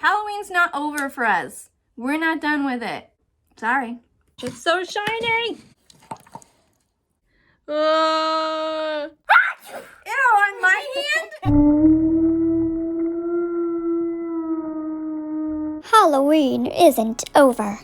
Halloween's not over for us. We're not done with it. Sorry. It's so shiny. Ew, on my hand? Halloween isn't over.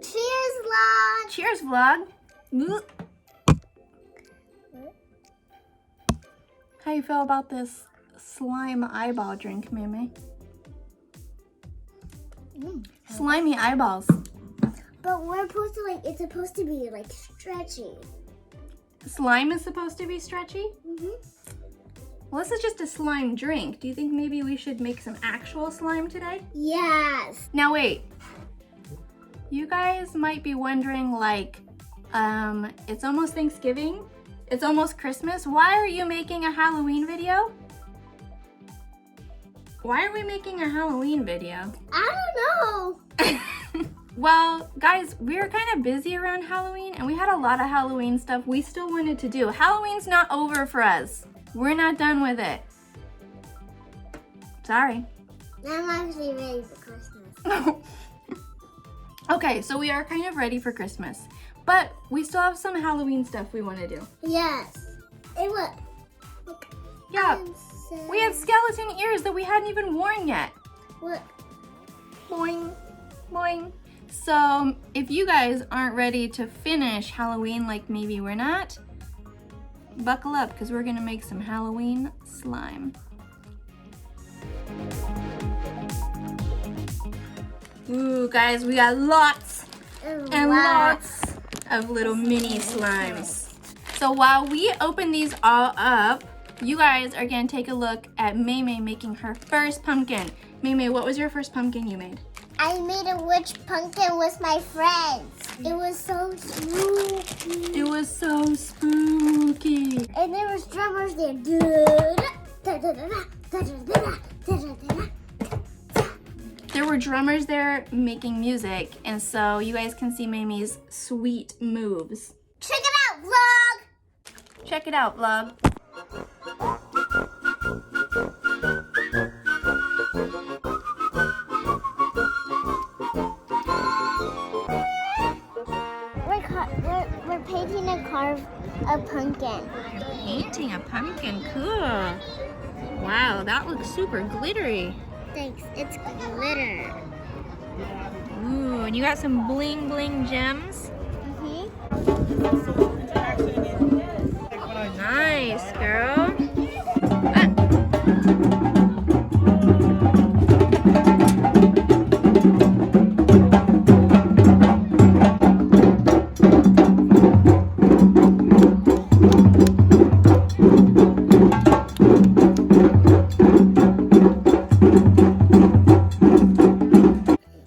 Cheers, vlog! Cheers, vlog. How you feel about this slime eyeball drink, Mei Mei? Slimy eyeballs. But we're supposed to it's supposed to be stretchy. Slime is supposed to be stretchy? Mm-hmm. Well, this is just a slime drink. Do you think maybe we should make some actual slime today? Yes. Now wait. You guys might be wondering, it's almost Thanksgiving. It's almost Christmas. Why are you making a Halloween video? Why are we making a Halloween video? I don't know. Well, guys, we were kind of busy around Halloween and we had a lot of Halloween stuff we still wanted to do. Halloween's not over for us. We're not done with it. Sorry. I'm actually ready for Christmas. Okay, so we are kind of ready for Christmas, but we still have some Halloween stuff we want to do. Yes. Hey, look. Yeah, we have skeleton ears that we hadn't even worn yet. Look. Boing, boing. So if you guys aren't ready to finish Halloween like maybe we're not, buckle up because we're gonna make some Halloween slime. Ooh, guys, we got lots and lots of little mini slimes. So while we open these all up, you guys are gonna take a look at Mei Mei making her first pumpkin. Mei Mei, what was your first pumpkin you made? I made a witch pumpkin with my friends. It was so spooky. It was so spooky. And there was drummers there. There were drummers there making music, and so you guys can see Mei Mei's sweet moves. Check it out, vlog! Check it out, vlog. We're painting a pumpkin. You're painting a pumpkin, cool. Wow, that looks super glittery. Thanks, it's glitter. Ooh, and you got some bling bling gems. Nice, girl.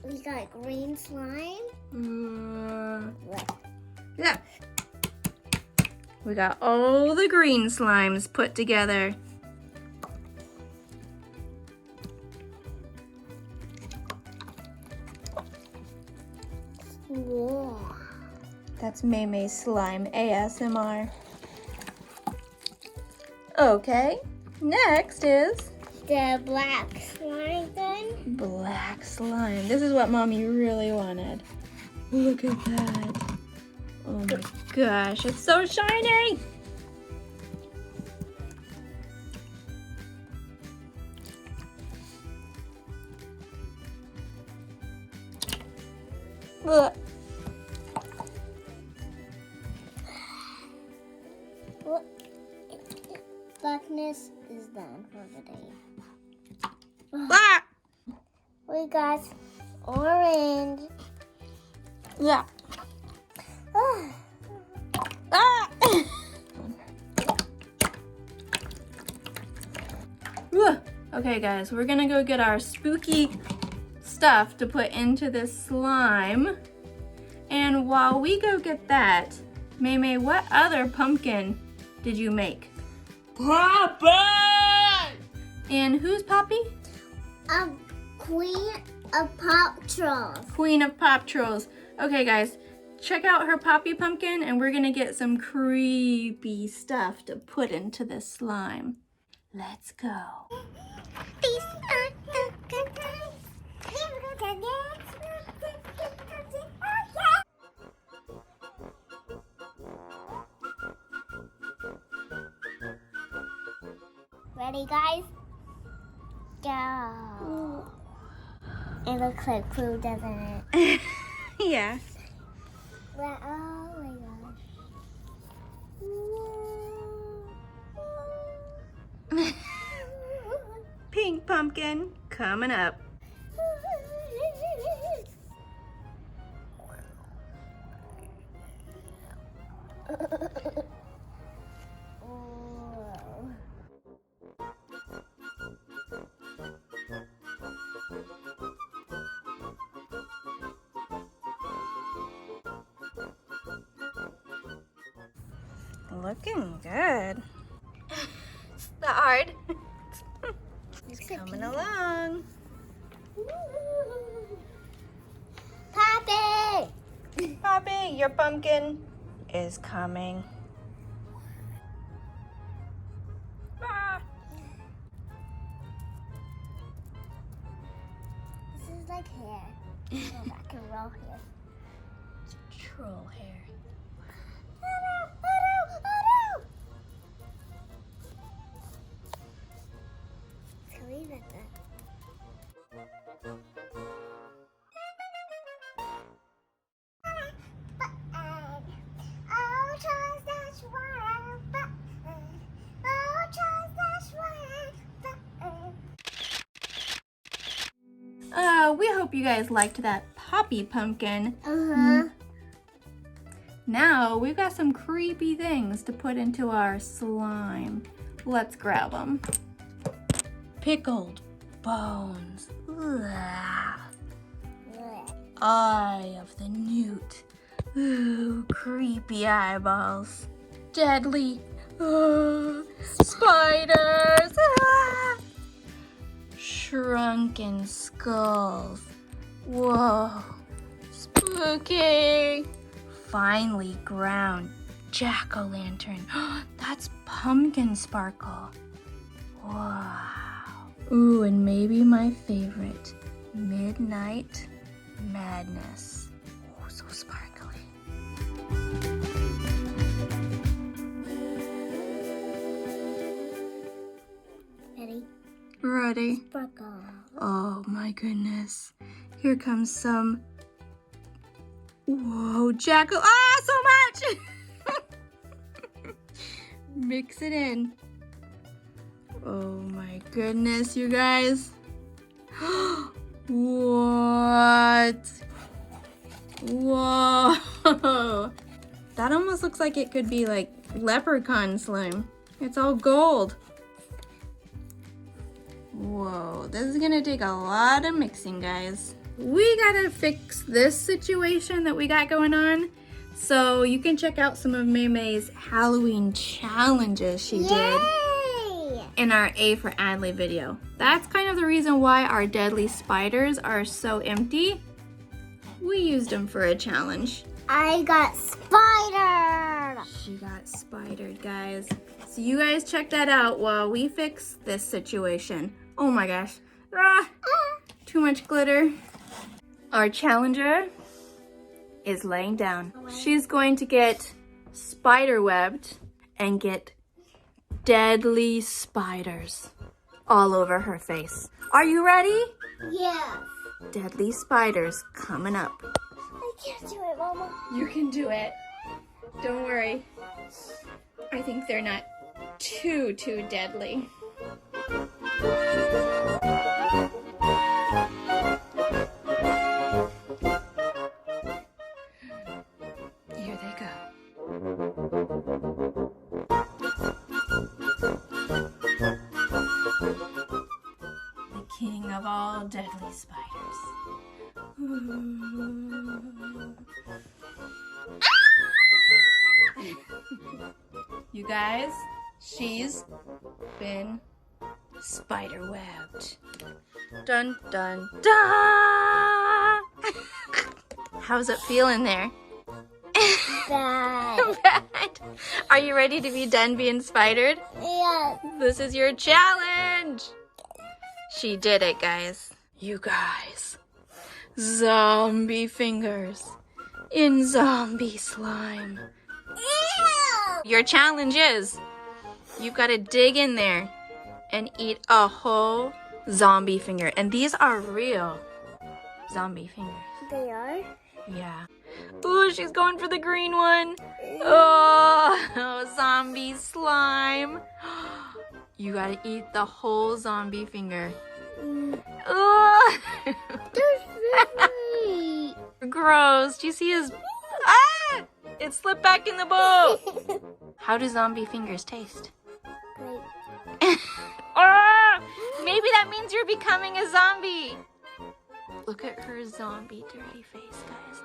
We got green slime. Yeah. We got all the green slimes put together. Yeah. That's Mei Mei's slime ASMR. Okay, next is The black slime then. black slime. This is what Mommy really wanted. Look at that. Oh my gosh, it's so shiny! Look. Blackness is done for the day. Ah! We got orange. Yeah. Ah! Okay, guys, we're gonna go get our spooky stuff to put into this slime. And while we go get that, Mei Mei, what other pumpkin did you make? Poppy! And who's Poppy? Queen of Pop Trolls. Queen of Pop Trolls. Okay, guys, check out her Poppy pumpkin, and we're gonna get some creepy stuff to put into this slime. Let's go. These are the good times. Ready, guys? Go. It looks like poo, doesn't it? Yeah. Well, oh my gosh. Pink pumpkin coming up. Looking good. It's not hard. It's coming along. Poppy! Poppy, your pumpkin is coming. Ah. This is like hair. Go back and roll here. Troll hair. Can we let that? We hope you guys liked that Poppy pumpkin. Uh-huh. Now we've got some creepy things to put into our slime. Let's grab them. Pickled bones. Ugh. Eye of the newt. Ooh, creepy eyeballs. Deadly. Spiders. Ah. Shrunken skulls. Whoa. Spooky. Finely ground jack-o'-lantern. That's pumpkin sparkle. Wow. Ooh, and maybe my favorite, midnight madness. Oh, so sparkly. Ready? Ready? Sparkle. Oh my goodness. Here comes some. Whoa, jackal. Ah, so much! Mix it in. Oh my goodness, you guys. What? Whoa. That almost looks like it could be like leprechaun slime. It's all gold. Whoa, this is gonna take a lot of mixing, guys. We gotta fix this situation that we got going on. So you can check out some of Mei Mei's Halloween challenges she did in our A for Adley video. That's kind of the reason why our deadly spiders are so empty. We used them for a challenge. I got spidered. She got spidered, guys. So you guys check that out while we fix this situation. Oh my gosh. Ah, too much glitter. Our challenger is laying down. She's going to get spider webbed and get deadly spiders all over her face. Are you ready? Yes. Deadly spiders coming up. I can't do it, Mama. You can do it. Don't worry. I think they're not too deadly. these spiders. You guys, she's been spider webbed. Dun dun dun! How's it feeling there? Bad. Bad. Are you ready to be done being spidered? Yes. This is your challenge. She did it, guys. You guys. Zombie fingers in zombie slime. Ew. Your challenge is you've got to dig in there and eat a whole zombie finger. And these are real zombie fingers. They are? Yeah. Ooh, she's going for the green one. Oh, zombie slime. You gotta eat the whole zombie finger. Oh. They're very... Gross. Do you see his... Ah! It slipped back in the bowl. How do zombie fingers taste? Great. Oh, maybe that means you're becoming a zombie. Look at her zombie dirty face, guys.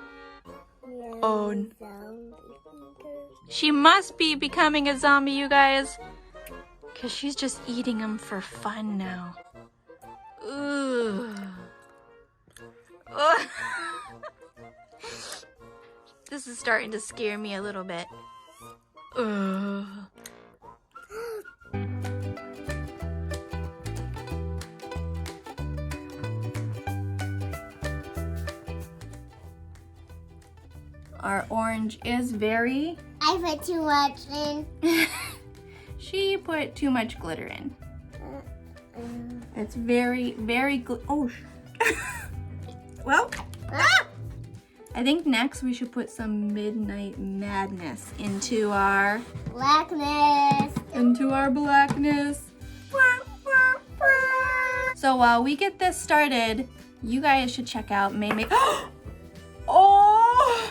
Yeah, Oh. zombie fingers. She must be becoming a zombie, you guys. Because she's just eating them for fun now. Ooh. Ugh. This is starting to scare me a little bit. Ugh. Our orange is very... I put too much in. She put too much glitter in. It's very, very oh. Well, I think next we should put some Midnight Madness into our Blackness. blackness. So while we get this started, you guys should check out Mei Mei. Oh!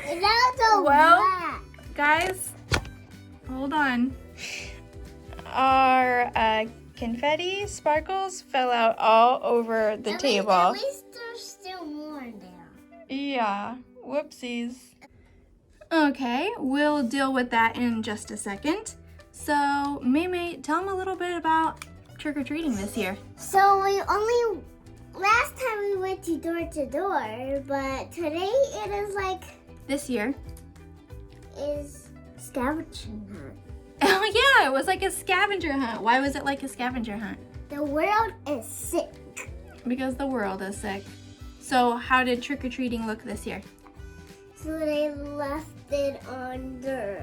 That's so Well, black. guys, hold on. Our confetti sparkles fell out all over the table. At least there's still more there. Yeah, whoopsies. Okay, we'll deal with that in just a second. So, Mei Mei, tell them a little bit about trick-or-treating this year. So last time we went to door, but today it is like, This year. is scavenging hunt. Oh yeah, it was like a scavenger hunt. Why was it like a scavenger hunt? The world is sick. Because the world is sick. So how did trick-or-treating look this year? So they left it on the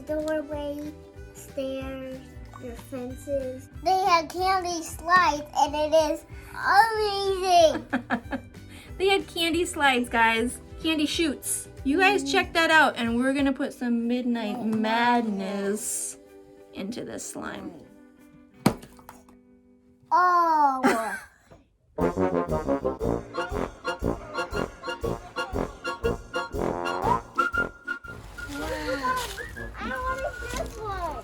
doorway, stairs, their fences. They had candy slides and it is amazing. They had candy slides, guys. Candy shoots. You guys check that out, and we're gonna put some Midnight Madness into this slime. Oh. I want this one.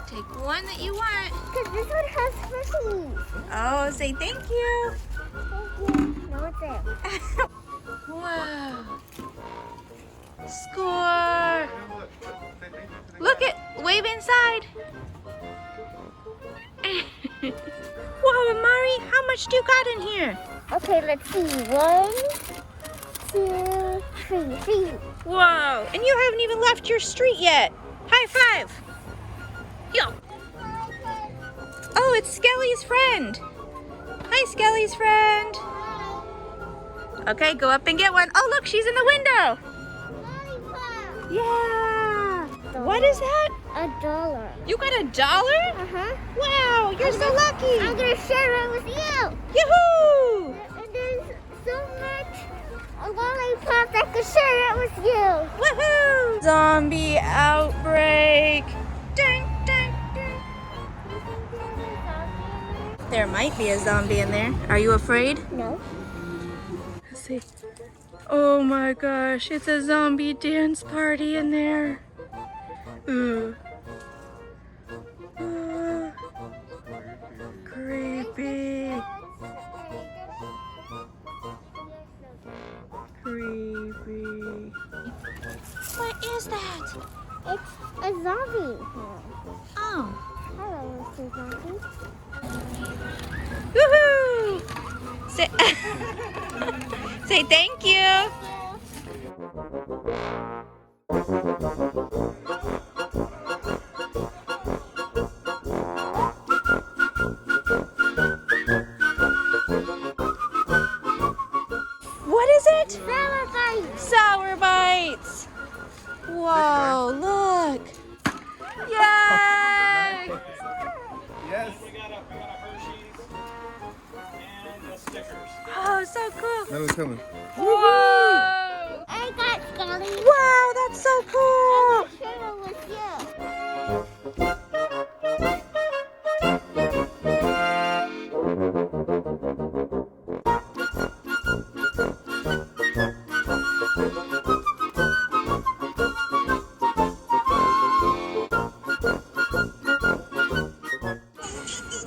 Take one that you want. Because this one has fishies. Oh, say thank you. Thank you. No, it's there. Wow. Score. Look it. Wave inside. Whoa, Amari, how much do you got in here? Okay, let's see. 1, 2, 3. 3. Whoa, and you haven't even left your street yet. High five. Yo. Oh, it's Skelly's friend. Hi, Skelly's friend. Okay, go up and get one. Oh, look, she's in the window. Yeah. What is that? $1. You got $1? Uh-huh. Wow, you're so lucky. I'm going to share it with you. Yoo-hoo! And there's so much lollipops I can share it with you. Woohoo! Zombie outbreak. Dun, dun, dun. There might be a zombie in there. Are you afraid? No. Let's see. Oh my gosh, it's a zombie dance party in there. Ooh. it's a zombie. Oh. Hello, Mr. Zombie. Woohoo! Say, say thank you. What is it? Sour bites. Sour bites. Whoa, look. Yay! Yes. We got a Hershey's and the Snickers. Oh, so cool. That was coming. Whoa! I got Scully. Wow, that's so cool. I'm sure it was you.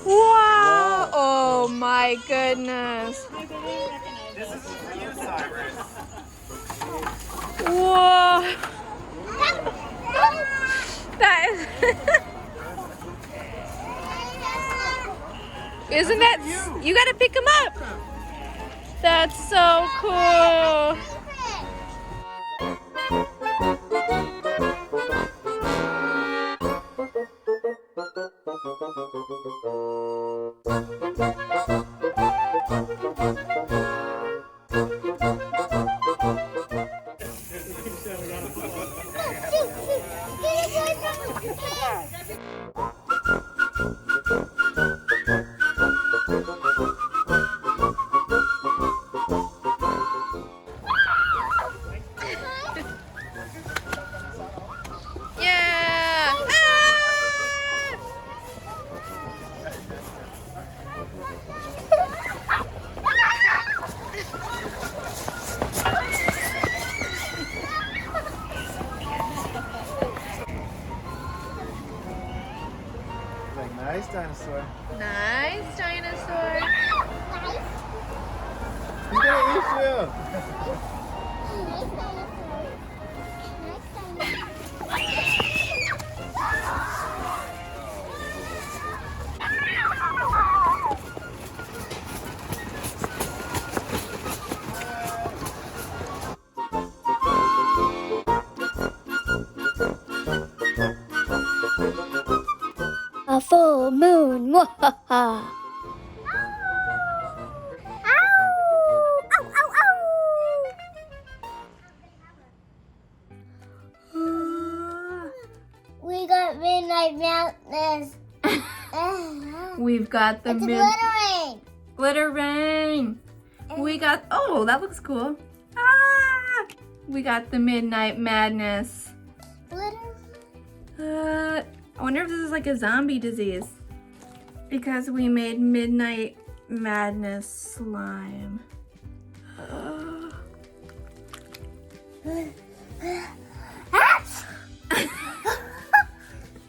Wow! Oh my goodness! This is for you, Cyrus. Whoa! That is. Isn't that? You gotta pick them up. That's so cool. Yeah! Like, nice dinosaur. Nice dinosaur. He's gonna eat you. A full moon. Mwahaha. We got Midnight Madness. We've got the It's a glittering. glitter rain. We got, oh, that looks cool. Ah! We got the Midnight Madness. Glitter. I wonder if this is like a zombie disease. Because we made Midnight Madness slime.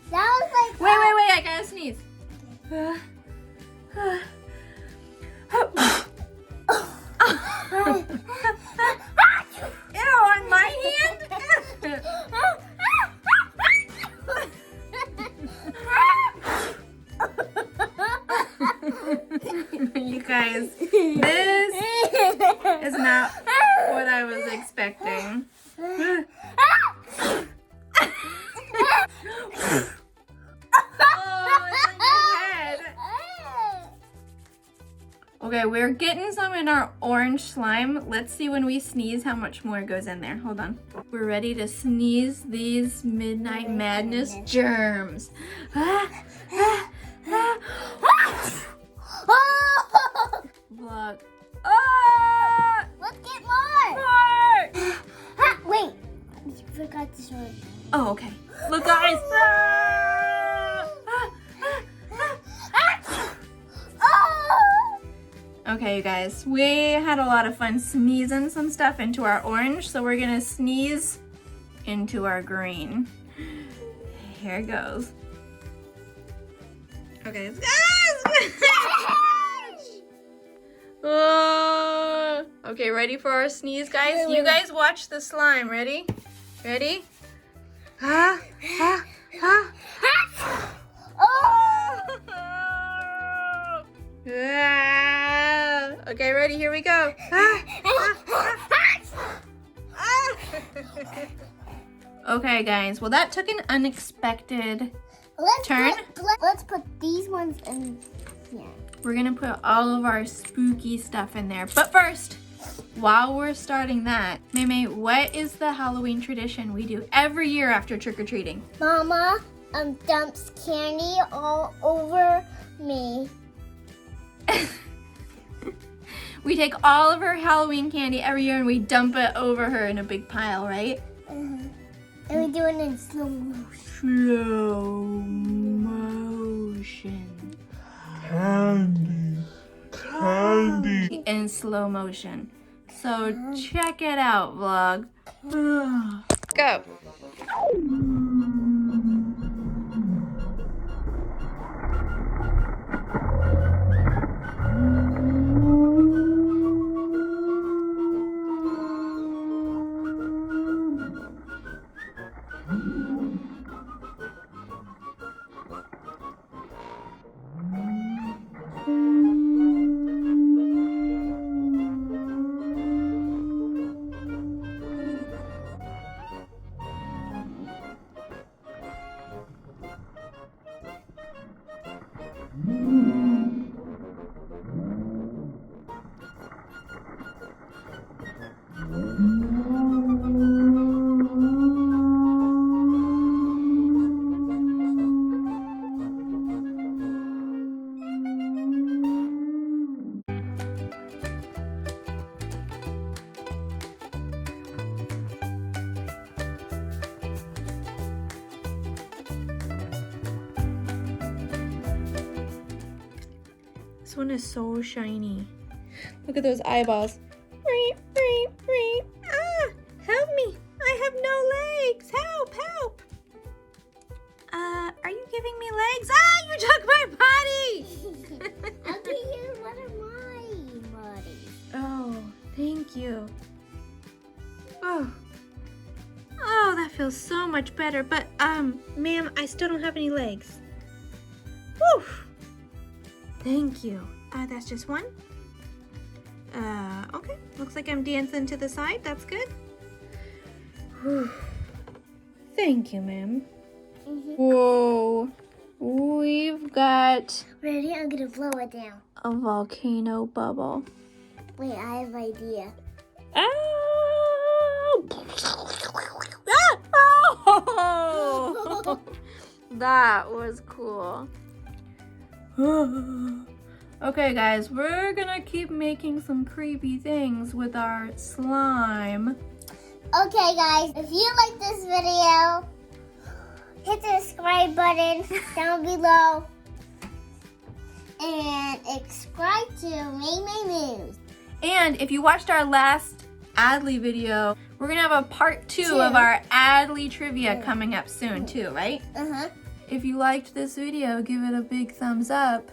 Sounds like Wait, I gotta sneeze. Ew, on my hand? You guys, this is not what I was expecting. Okay, we're getting some in our orange slime. Let's see when we sneeze how much more goes in there. Hold on. We're ready to sneeze these Midnight Madness germs. Look. Ah! Let's get more. More! Wait, you forgot this one. Oh, okay. Look, guys. Okay, you guys, we had a lot of fun sneezing some stuff into our orange, so we're gonna sneeze into our green. Here it goes. Okay. Okay, ready for our sneeze, guys? You guys watch the slime. Ready? Ready? Ah, ah, ah. Oh! Ah. Okay, ready? Here we go. Ah, ah, ah. Okay, guys. Well, that took an unexpected turn. Let's put these ones in here. We're gonna put all of our spooky stuff in there. But first, while we're starting that, Mei Mei, what is the Halloween tradition we do every year after trick-or-treating? Mama dumps candy all over me. We take all of her Halloween candy every year and we dump it over her in a big pile, right? And we do it in slow motion. Slow motion. Candy. In slow motion. So check it out, vlog. Go. This one is so shiny. Look at those eyeballs. Ah, help me. I have no legs. Help, help. Are you giving me legs? Ah, you took my body. I'll give you one of my bodies. Oh, thank you. Oh, that feels so much better. But, ma'am, I still don't have any legs. Whew. Thank you. That's just one. Okay. Looks like I'm dancing to the side. That's good. Whew. Thank you, ma'am. Whoa. We've got Ready? I'm gonna blow it down. a volcano bubble. Wait, I have an idea. Oh! Oh! That was cool. Okay, guys, we're gonna keep making some creepy things with our slime. Okay, guys, if you like this video, hit the subscribe button down below and subscribe to Mei Mei News. And if you watched our last Adley video, we're gonna have a part two of our Adley trivia coming up soon too, right? If you liked this video, give it a big thumbs up.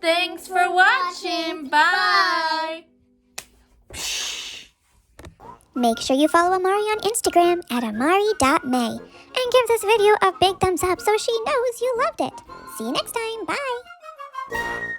Thanks for watching. Bye. Make sure you follow Amari on Instagram at amari.may and give this video a big thumbs up so she knows you loved it. See you next time. Bye.